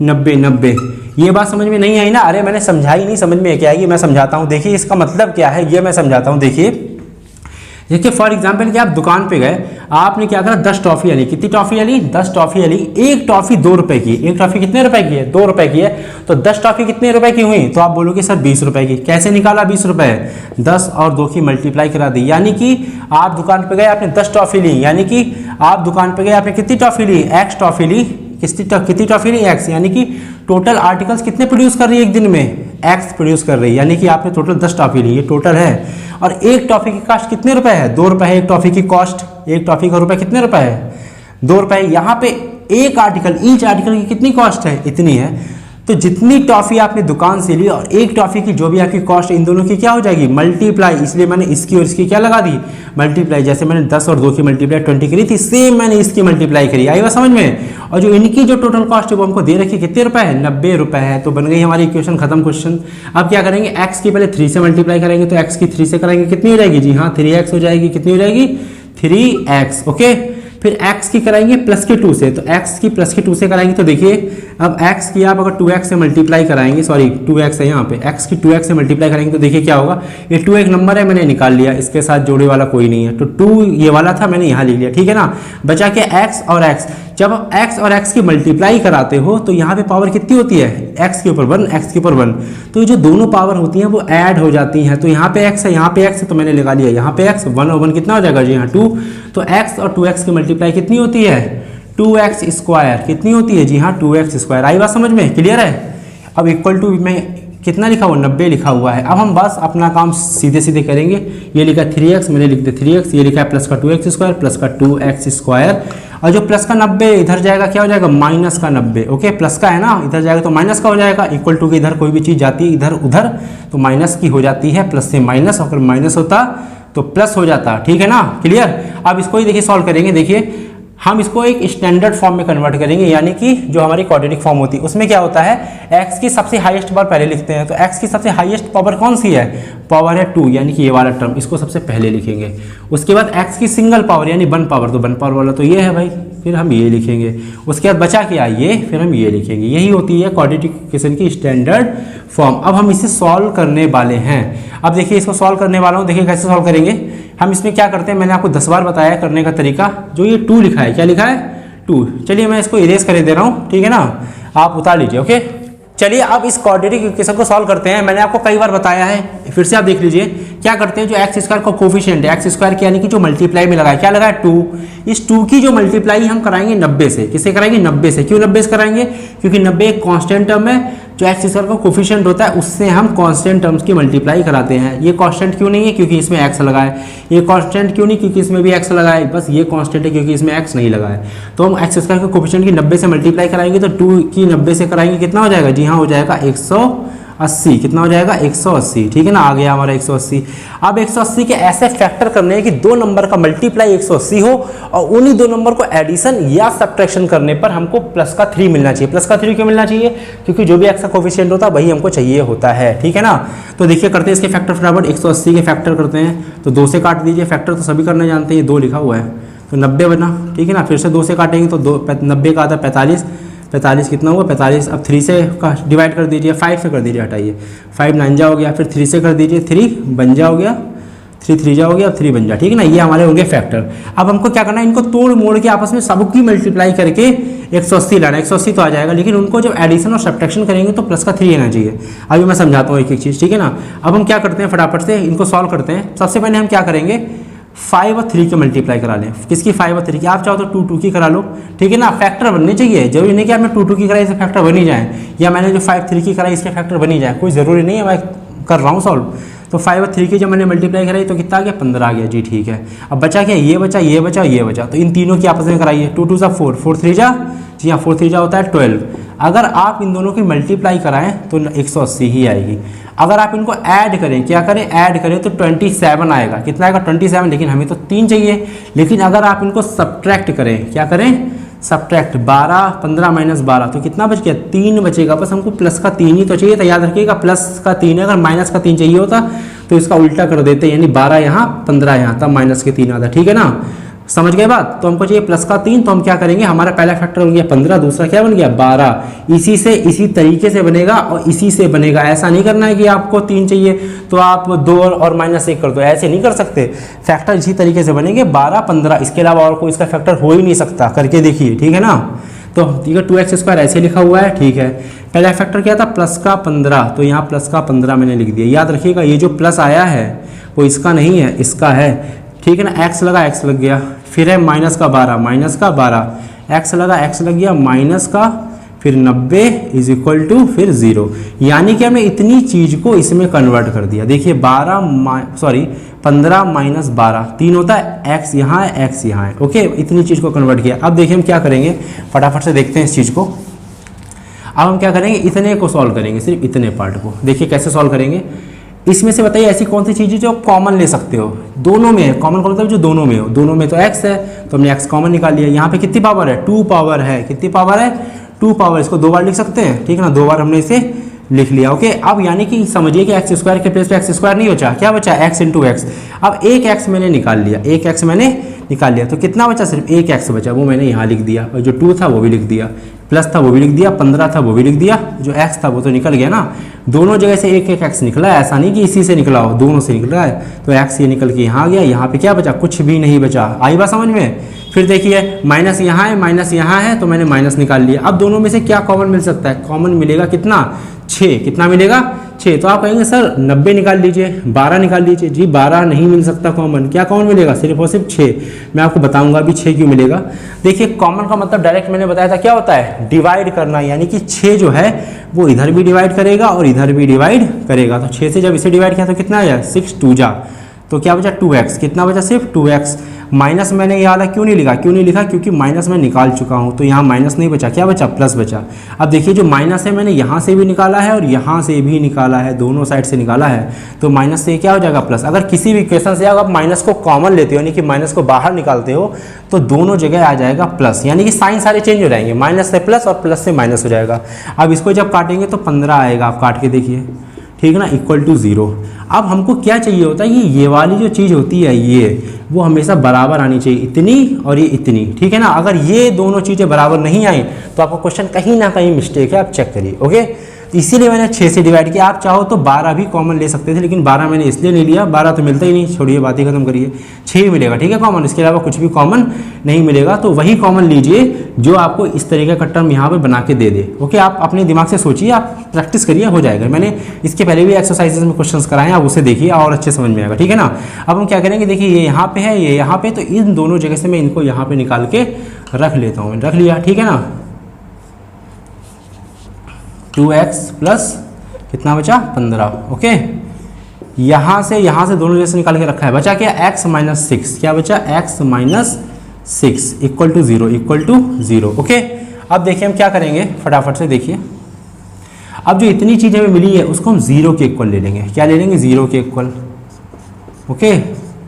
S1: 90। ये बात समझ में नहीं आई ना, अरे मैंने समझाई नहीं, समझ में क्या आएगी, मैं समझाता हूँ। देखिए इसका मतलब क्या है ये मैं समझाता हूँ। देखिए फॉर एग्जाम्पल कि आप दुकान पे गए, आपने क्या करा, 10 टॉफी ली। कितनी टॉफी ली, 10 टॉफी ली। एक टॉफी 2 रुपए की, एक टॉफी कितने रुपए की है, 2 रुपए की है। तो 10 टॉफी कितने रुपए की हुई, तो आप बोलोगे सर 20 रुपए की। कैसे निकाला 20 रुपए, 10 और 2 की मल्टीप्लाई करा दी, यानी कि आप दुकान पे गए आपने 10 टॉफी ली, यानी कि आप दुकान पे गए आपने कितनी टॉफी ली, एक्स टॉफी ली। कितनी टॉफी ली, एक्स, यानी कि टोटल आर्टिकल्स कितने प्रोड्यूस कर रही है एक दिन में, एक्स प्रोड्यूस कर रही है, यानी कि आपने टोटल 10 टॉफी ली, ये टोटल है। और एक टॉफी की कॉस्ट कितने रुपए है, 2 रुपए है एक टॉफी की कॉस्ट, एक टॉफी का रुपए कितने रुपए है, 2 रुपए। यहाँ पे एक आर्टिकल, ईच आर्टिकल की कितनी कॉस्ट है, इतनी है। तो जितनी टॉफी आपने दुकान से ली और एक टॉफी की जो भी आपकी कॉस्ट, इन दोनों की क्या हो जाएगी, मल्टीप्लाई। इसलिए मैंने इसकी और इसकी क्या लगा दी, मल्टीप्लाई। जैसे मैंने 10 और 2 की मल्टीप्लाई 20 करी थी, सेम मैंने इसकी मल्टीप्लाई करी। आई बात समझ में। और जो इनकी जो टोटल कॉस्ट है वो हमको दे रखी कितने रुपए है, 90 रुपए है। तो बन गई हमारी इक्वेशन खत्म, क्वेश्चन। अब क्या करेंगे, एक्स की पहले 3 से मल्टीप्लाई करेंगे, तो एक्स की 3 से करेंगे कितनी हो जाएगी, जी हाँ 3x हो जाएगी। कितनी हो जाएगी, 3x, ओके। फिर x की कराएंगे प्लस के 2 से, तो x की प्लस के 2 से कराएंगे। तो देखिए अब x की आप अगर 2x से मल्टीप्लाई कराएंगे, सॉरी 2x है यहाँ पे, x की 2x से मल्टीप्लाई करेंगे तो देखिए क्या होगा, ये 2 एक नंबर है मैंने निकाल लिया, इसके साथ जोड़े वाला कोई नहीं है, तो 2 ये वाला था मैंने यहाँ ले लिया, ठीक है ना। बचा के x और x, जब आप x और x की मल्टीप्लाई कराते हो तो यहाँ पे पावर कितनी होती है, x के ऊपर 1, x के ऊपर 1। तो ये जो दोनों पावर होती हैं वो ऐड हो जाती हैं। तो यहाँ पे x है, यहाँ पे x है, तो मैंने लगा लिया यहाँ पे x, 1 और 1 कितना हो जाएगा जी हाँ 2। तो x और 2x की मल्टीप्लाई कितनी होती है, 2x स्क्वायर। कितनी होती है, जी हाँ 2x स्क्वायर। आई बात समझ में, क्लियर है। अब इक्वल टू में कितना लिखा हुआ, 90 लिखा हुआ है। अब हम बस अपना काम सीधे सीधे करेंगे। ये लिखा 3x, मैंने लिख दिया 3x, ये लिखा है प्लस का 2x स्क्वायर प्लस का 2x स्क्वायर, और जो प्लस का 90 इधर जाएगा क्या हो जाएगा, माइनस का 90, ओके। प्लस का है ना, इधर जाएगा तो माइनस का हो जाएगा। इक्वल टू के इधर कोई भी चीज़ जाती है इधर उधर तो माइनस की हो जाती है, प्लस से माइनस, अगर माइनस होता तो प्लस हो जाता, ठीक है ना, क्लियर। अब इसको ही देखिए सॉल्व करेंगे। देखिए हम इसको एक स्टैंडर्ड फॉर्म में कन्वर्ट करेंगे, यानी कि जो हमारी क्वाड्रेटिक फॉर्म होती है उसमें क्या होता है, x की सबसे हाईएस्ट पावर पहले लिखते हैं। तो x की सबसे हाईएस्ट पावर कौन सी है, पावर है 2, यानी कि ये वाला टर्म, इसको सबसे पहले लिखेंगे। उसके बाद x की सिंगल पावर यानी 1 पावर, तो 1 पावर वाला तो ये है भाई, फिर हम ये लिखेंगे, उसके बाद बचा क्या ये, फिर हम ये लिखेंगे। यही होती है क्वाड्रेटिक इक्वेशन की स्टैंडर्ड फॉर्म। अब हम इसे सॉल्व करने वाले हैं। अब देखिए इसको सॉल्व करने वाला हूँ, देखिए कैसे सॉल्व करेंगे। हम इसमें क्या करते हैं, मैंने आपको 10 बार बताया करने का तरीका। जो ये 2 लिखा है, क्या लिखा है 2, चलिए मैं इसको इरेज कर दे रहा हूँ, ठीक है ना, आप उतार लीजिए। ओके चलिए अब इस क्वाड्रेटिक इक्वेशन को सॉल्व करते हैं। मैंने आपको कई बार बताया है, फिर से आप देख लीजिए। क्या करते हैं, जो एक्स स्क्वायर का कोफिशिएंट है, एक्स स्क्वायर की यानी कि जो मल्टीप्लाई में लगा है, क्या लगा है 2, इस 2 की जो मल्टीप्लाई हम कराएंगे 90 से। किससे कराएंगे, 90 से। क्यों 90 से कराएंगे, क्योंकि 90 एक कांस्टेंट टर्म है, जो एक्स स्क्वायर का कोफिशिएंट होता है उससे हम कांस्टेंट टर्म्स की मल्टीप्लाई कराते हैं। ये कांस्टेंट क्यों नहीं है, क्योंकि इसमें एक्स लगा है। ये कांस्टेंट क्यों नहीं, क्योंकि इसमें भी एक्स लगा है। बस ये कांस्टेंट है क्योंकि इसमें एक्स नहीं लगा है। तो हम एक्स स्क्वायर के कोफिशिएंट की 90 से मल्टीप्लाई कराएंगे, तो 2 की 90 से कराएंगे, कितना हो जाएगा, जी हाँ हो जाएगा 180। कितना हो जाएगा 180, ठीक है ना, आ गया हमारा 180। अब 180 के ऐसे फैक्टर करने हैं कि 2 नंबर का मल्टीप्लाई 180 हो और उन्हीं 2 नंबर को एडिशन या सब्ट्रैक्शन करने पर हमको प्लस का 3 मिलना चाहिए। प्लस का 3 क्यों मिलना चाहिए, क्योंकि जो भी एक्स का कोफिशिएंट होता है वही हमको चाहिए होता है, ठीक है ना। तो देखिए करते हैं इसके फैक्टर फटाफट। 180 के फैक्टर करते हैं, तो 2 से काट दीजिए। फैक्टर तो सभी करना जानते हैं, ये 2 लिखा हुआ है, तो 90 बना, ठीक है ना। फिर से 2 से काटेंगे तो 90 का आता है 45, 45 कितना हुआ 45। अब 3 से का डिवाइड कर दीजिए, 5 से कर दीजिए, हटाइए, 5 9 जा हो गया। फिर 3 से कर दीजिए, 3 बन जा हो गया, 3 3 जा हो गया, अब 3 बन जा, ठीक है ना। ये हमारे होंगे फैक्टर। अब हमको क्या करना है, इनको तोड़ मोड़ के आपस में सबकी मल्टीप्लाई करके 180 लाना। 180 तो आ जाएगा, लेकिन उनको जब एडिशन और सब्ट्रैक्शन करेंगे तो प्लस का 3 आना चाहिए। अभी मैं समझाता हूँ एक एक चीज़, ठीक है ना। अब हम क्या करते हैं, फटाफट से इनको सॉल्व करते हैं। सबसे पहले हम क्या करेंगे, 5 और 3 के मल्टीप्लाई करा लें। किसकी, 5 और 3 की। आप चाहो तो 2 2 की करा लो, ठीक है ना। फैक्टर बनने चाहिए, जरूरी नहीं कि आपने 2 2 की कराई इससे फैक्टर बन ही जाए, या मैंने जो 5 3 की कराई इसके फैक्टर बन ही जाए, कोई ज़रूरी नहीं है। मैं कर रहा हूँ सॉल्व। तो 5 और 3 की जब मैंने मल्टीप्लाई कराई तो कितना आ गया, 15 आ गया, जी ठीक है। अब बचा क्या, ये बचा, ये बचा, ये बचा। तो इन तीनों की आपस में कराइए। 2 2 सा 4, 4 3 जा, जी हाँ 4 3 जा होता है 12। अगर आप इन दोनों की मल्टीप्लाई कराएं तो 180 ही आएगी। अगर आप इनको ऐड करें, क्या करें, ऐड करें तो 27 आएगा। कितना आएगा 27, लेकिन हमें तो 3 चाहिए। लेकिन अगर आप इनको सब्ट्रैक्ट करें, क्या करें, सब्ट्रैक्ट 12 15 माइनस 12, तो कितना बच गया, 3 बचेगा। बस हमको प्लस का 3 ही तो चाहिए, तो याद रखिएगा प्लस का 3 है। अगर माइनस का 3 चाहिए होता तो इसका उल्टा कर देते, यानी 12 यहाँ 15 यहाँ, तब माइनस के 3 आता, ठीक है ना। समझ गए बात। तो हमको चाहिए प्लस का 3, तो हम क्या करेंगे, हमारा पहला फैक्टर बन गया 15, दूसरा क्या बन गया 12। इसी से इसी तरीके से बनेगा और इसी से बनेगा। ऐसा नहीं करना है कि आपको 3 चाहिए तो आप 2 और -1 कर दो, ऐसे नहीं कर सकते। फैक्टर इसी तरीके से बनेंगे 12 15, इसके अलावा और कोई इसका फैक्टर हो ही नहीं सकता। करके देखिए, ठीक है ना। तो ठीक है 2x² ऐसे लिखा हुआ है, ठीक है। पहला फैक्टर क्या था, प्लस का 15, तो यहाँ प्लस का 15 मैंने लिख दिया। याद रखिएगा ये जो प्लस आया है वो इसका नहीं है, इसका है, ठीक है ना। x लगा, x लग गया। फिर है माइनस का 12, x लगा, x लग गया, माइनस का, फिर 90 इज इक्वल टू फिर 0। यानी कि हमने इतनी चीज़ को इसमें कन्वर्ट कर दिया। देखिए 15 माइनस 12, 3 होता है, x यहाँ है, x यहाँ है, ओके। इतनी चीज़ को कन्वर्ट किया। अब देखिए हम क्या करेंगे, फटाफट से देखते हैं इस चीज़ को। अब हम क्या करेंगे, इतने को सॉल्व करेंगे, सिर्फ इतने पार्ट को। देखिए कैसे सॉल्व करेंगे। इसमें से बताइए ऐसी कौन सी चीज़ है जो कॉमन ले सकते हो, दोनों में है। कॉमन कौन मतलब जो दोनों में हो, दोनों में तो x है, तो हमने x कॉमन निकाल लिया। यहाँ पे कितनी पावर है, 2 पावर है। कितनी पावर है, 2 पावर। इसको 2 बार लिख सकते हैं, ठीक है ना, 2 बार हमने इसे लिख लिया, ओके। अब यानी कि समझिए कि x² के प्लेस पे x² नहीं बचा, क्या बचा, x इंटू एक्स। अब एक x मैंने निकाल लिया, एक x मैंने निकाल लिया, तो कितना बचा, सिर्फ एक x बचा, वो मैंने यहाँ लिख दिया। और जो 2 था वो भी लिख दिया, प्लस था वो भी लिख दिया, 15 था वो भी लिख दिया, जो x था वो तो निकल गया ना। दोनों जगह से एक एक x निकला है, ऐसा नहीं कि इसी से निकला हो, दोनों से निकला है। तो x ये निकल के यहाँ गया, यहाँ पे क्या बचा, कुछ भी नहीं बचा। आई बात समझ में। फिर देखिए माइनस यहाँ है, माइनस यहाँ है, तो मैंने माइनस निकाल लिया। अब दोनों में से क्या कॉमन मिल सकता है, कॉमन मिलेगा कितना, 6। कितना मिलेगा, 6। तो आप कहेंगे सर 90 निकाल लीजिए, 12 निकाल लीजिए। जी 12 नहीं मिल सकता कॉमन। क्या कॉमन मिलेगा, सिर्फ और सिर्फ 6। मैं आपको बताऊंगा अभी 6 क्यों मिलेगा। देखिए कॉमन का मतलब डायरेक्ट मैंने बताया था क्या होता है, डिवाइड करना। यानी कि 6 जो है वो इधर भी डिवाइड करेगा और इधर भी डिवाइड करेगा। तो 6 से जब इसे डिवाइड किया तो कितना आया, 6 2 जा, तो क्या बचा 2x। कितना बचा, सिर्फ 2x। माइनस मैंने ये वाला क्यों नहीं लिखा, क्योंकि माइनस मैं निकाल चुका हूँ, तो यहाँ माइनस नहीं बचा, क्या बचा, प्लस बचा। अब देखिए जो माइनस है मैंने यहाँ से भी निकाला है और यहाँ से भी निकाला है, दोनों साइड से निकाला है, तो माइनस से क्या हो जाएगा, प्लस। अगर किसी भी इक्वेशन से आप माइनस को कॉमन लेते हो, यानी कि माइनस को बाहर निकालते हो, तो दोनों जगह आ जाएगा प्लस, यानी कि साइन सारे चेंज हो जाएंगे, माइनस से प्लस और प्लस से माइनस हो जाएगा। अब इसको जब काटेंगे तो 15 आएगा, आप काट के देखिए, ठीक है ना, इक्वल टू 0। अब हमको क्या चाहिए होता है कि ये वाली जो चीज़ होती है ये वो हमेशा बराबर आनी चाहिए, इतनी और ये इतनी, ठीक है ना। अगर ये दोनों चीज़ें बराबर नहीं आई तो आपका क्वेश्चन कहीं ना कहीं मिस्टेक है, आप चेक करिए। ओके, तो इसीलिए मैंने 6 से डिवाइड किया। आप चाहो तो 12 भी कॉमन ले सकते थे, लेकिन 12 मैंने इसलिए नहीं लिया, 12 तो मिलता ही नहीं, छोड़िए बात ही खत्म करिए। 6 मिलेगा, ठीक है कॉमन, इसके अलावा कुछ भी कॉमन नहीं मिलेगा। तो वही कॉमन लीजिए जो आपको इस तरीके का टर्म यहाँ पे बना के दे दे। ओके, आप अपने दिमाग से सोचिए, आप प्रैक्टिस करिए, हो जाएगा। मैंने इसके पहले भी एक्सरसाइजेज में क्वेश्चंस कराए हैं, आप उसे देखिए और अच्छे समझ में आएगा, ठीक है ना। अब हम क्या करेंगे, देखिए ये यहाँ पे है, ये यहाँ पे, तो इन दोनों जगह से मैं इनको यहाँ पे निकाल के रख लेता हूँ। रख लिया, ठीक है ना। 2x प्लस कितना बचा, 15। ओके, यहाँ से दोनों जैसे निकाल के रखा है, बचा क्या, x माइनस 6। क्या बचा, x minus 6 equal to 0। Okay, अब देखिए हम क्या करेंगे, फटाफट से देखिए। अब जो इतनी चीज़ें हमें मिली है उसको हम 0 के इक्वल ले लेंगे। क्या ले लेंगे, 0 के इक्वल। ओके,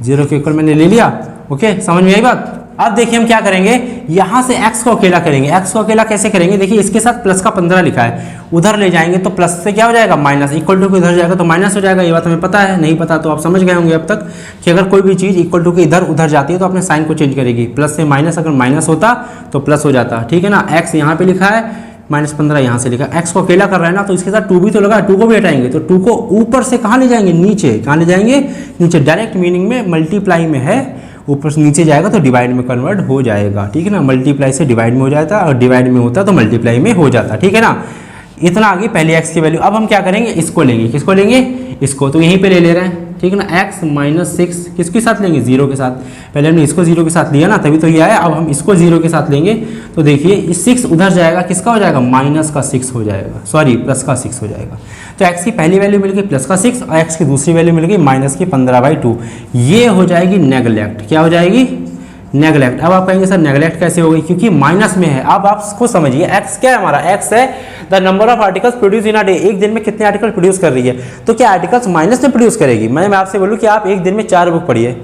S1: 0 के इक्वल मैंने ले लिया। ओके, समझ में आई बात। अब देखिए हम क्या करेंगे, यहाँ से x को अकेला करेंगे। x को अकेला कैसे करेंगे, देखिए इसके साथ प्लस का 15 लिखा है, उधर ले जाएंगे तो प्लस से क्या हो जाएगा, माइनस। इक्वल टू के इधर जाएगा तो माइनस हो जाएगा। ये बात हमें पता है, नहीं पता तो आप समझ गए होंगे अब तक कि अगर कोई भी चीज़ इक्वल टू के इधर उधर जाती है तो अपने साइन को चेंज करेगी। प्लस से माइनस, अगर माइनस होता तो प्लस हो जाता, ठीक है ना। x यहाँ पे लिखा है, माइनस 15 यहाँ से लिखा। x को अकेला कर रहा है ना, तो इसके साथ 2 भी तो लगा, 2 को भी हटाएंगे तो 2 को ऊपर से कहाँ ले जाएंगे, नीचे। कहाँ ले जाएंगे, नीचे। डायरेक्ट मीनिंग में मल्टीप्लाई में है, ऊपर से नीचे जाएगा तो डिवाइड में कन्वर्ट हो जाएगा, ठीक है ना। मल्टीप्लाई से डिवाइड में हो जाता है और डिवाइड में होता तो मल्टीप्लाई में हो जाता, ठीक है ना। इतना आगे पहले x की वैल्यू। अब हम क्या करेंगे, इसको लेंगे। किसको लेंगे, इसको, तो यहीं पे ले रहे हैं, ठीक है ना। x माइनस 6 किसके साथ लेंगे, 0 के साथ। पहले हमने इसको 0 के साथ लिया ना, तभी तो ये आया। अब हम इसको 0 के साथ लेंगे तो देखिए इस 6 उधर जाएगा, किसका हो जाएगा, माइनस का 6 हो जाएगा, सॉरी प्लस का 6 हो जाएगा। तो x की पहली वैल्यू मिल गई प्लस का 6 और x की दूसरी वैल्यू मिल गई माइनस की 15/2। ये हो जाएगी नेगलेक्ट। क्या हो जाएगी, नेगलेक्ट। अब आप कहेंगे सर नेगलेक्ट कैसे हो गई, क्योंकि माइनस में है। अब आप इसको समझिए, x क्या है हमारा, x है the number of articles produce in a day. एक दिन में कितने आर्टिकल प्रोड्यूस कर रही है, तो क्या आर्टिकल्स माइनस में प्रोड्यूस करेगी। मैं आपसे बोलूँ कि आप एक दिन में 4 बुक पढ़िए,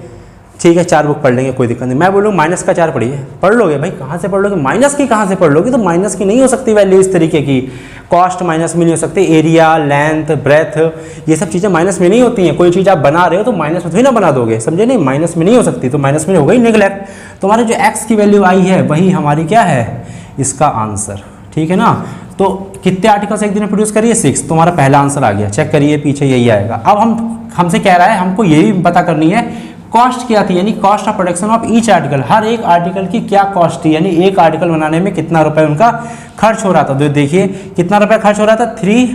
S1: ठीक है 4 बुक पढ़ लेंगे, कोई दिक्कत नहीं। मैं बोलूँ माइनस का 4 पढ़िए, पढ़ लोगे भाई, कहाँ से पढ़ लोगे, माइनस की कहाँ से पढ़ लोगे। तो माइनस की नहीं हो सकती वैल्यू इस तरीके की, कॉस्ट माइनस में नहीं हो सकती, एरिया, लेंथ, ब्रेथ, ये सब चीज़ें माइनस में नहीं होती हैं। कोई चीज़ आप बना रहे हो तो माइनस में थोड़ी ना बना दोगे, समझे नहीं, माइनस में नहीं हो सकती। तो माइनस में हो गई नेगलेक्ट। तो हमारे जो x की वैल्यू आई है वही हमारी क्या है, इसका आंसर, ठीक है ना। तो कितने आर्टिकल्स एक दिन में प्रोड्यूस करिए, 6, तो हमारा पहला आंसर आ गया। चेक करिए पीछे यही आएगा। अब हमसे कह रहा है हमको ये भी पता करनी है कॉस्ट क्या थी, यानी cost of production of each article. हर एक आर्टिकल की क्या कॉस्ट थी, यानी एक आर्टिकल बनाने में कितना रुपए उनका खर्च हो रहा था। तो देखिए कितना रुपए खर्च हो रहा था, 3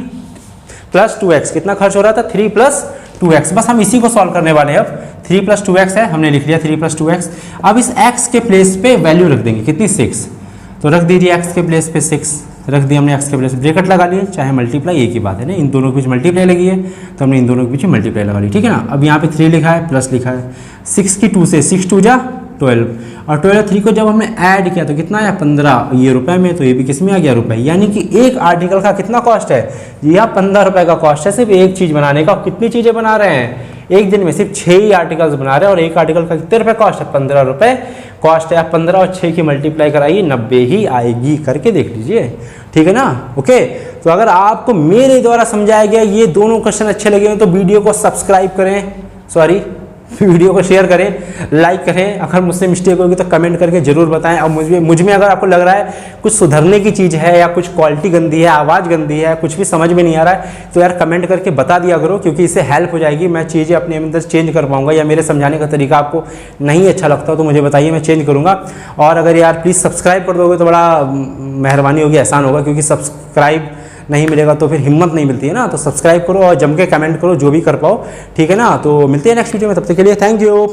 S1: + 2x। कितना खर्च हो रहा था, 3 + 2x। बस हम इसी को सॉल्व करने वाले हैं। अब 3 + 2x है, हमने लिख लिया 3 + 2x। अब इस x के प्लेस पे वैल्यू रख देंगे, कितनी, 6। तो रख दीजिए x के प्लेस पे 6 रख दिया हमने, x के प्लेस ब्रैकेट लगा लिए, चाहे मल्टीप्लाई, एक ही बात है ना। इन दोनों के बीच मल्टीप्लाई लगी है तो हमने इन दोनों के बीच मल्टीप्लाई लगा ली, ठीक है ना। अब यहाँ पे 3 लिखा है, प्लस लिखा है, 6 की 2 से 6 2 जा 12, और 12 3 को जब हमने ऐड किया तो कितना आया, 15। ये रुपए में, तो ये भी किस में आ गया, रुपए। यानी कि एक आर्टिकल का कितना कॉस्ट है, यह 15 रुपए का कॉस्ट है सिर्फ एक चीज़ बनाने का। कितनी चीज़ें बना रहे हैं, एक दिन में सिर्फ 6 ही आर्टिकल्स बना रहे हैं, और एक आर्टिकल का कितने रुपए कॉस्ट है, 15 रुपए कॉस्ट है। आप 15 और 6 की मल्टीप्लाई कराइए, 90 ही आएगी, करके देख लीजिए, ठीक है ना। ओके, तो अगर आपको मेरे द्वारा समझाया गया ये दोनों क्वेश्चन अच्छे लगे हो तो वीडियो को सब्सक्राइब करें, सॉरी वीडियो को शेयर करें, लाइक करें। अगर मुझसे मिस्टेक होगी तो कमेंट करके जरूर बताएं। और मुझ में अगर आपको लग रहा है कुछ सुधरने की चीज़ है, या कुछ क्वालिटी गंदी है, आवाज़ गंदी है, कुछ भी समझ में नहीं आ रहा है, तो यार कमेंट करके बता दिया करो, क्योंकि इससे हेल्प हो जाएगी। मैं चीज़ें अपने अंदर चेंज कर पाऊंगा, या मेरे समझाने का तरीका आपको नहीं अच्छा लगता तो मुझे बताइए, मैं चेंज करूँगा। और अगर यार प्लीज़ सब्सक्राइब कर दोगे तो बड़ा मेहरबानी होगी, एहसान होगा, क्योंकि सब्सक्राइब नहीं मिलेगा तो फिर हिम्मत नहीं मिलती है ना। तो सब्सक्राइब करो और जम के कमेंट करो, जो भी कर पाओ, ठीक है ना। तो मिलते हैं नेक्स्ट वीडियो में, तब तक के लिए थैंक यू।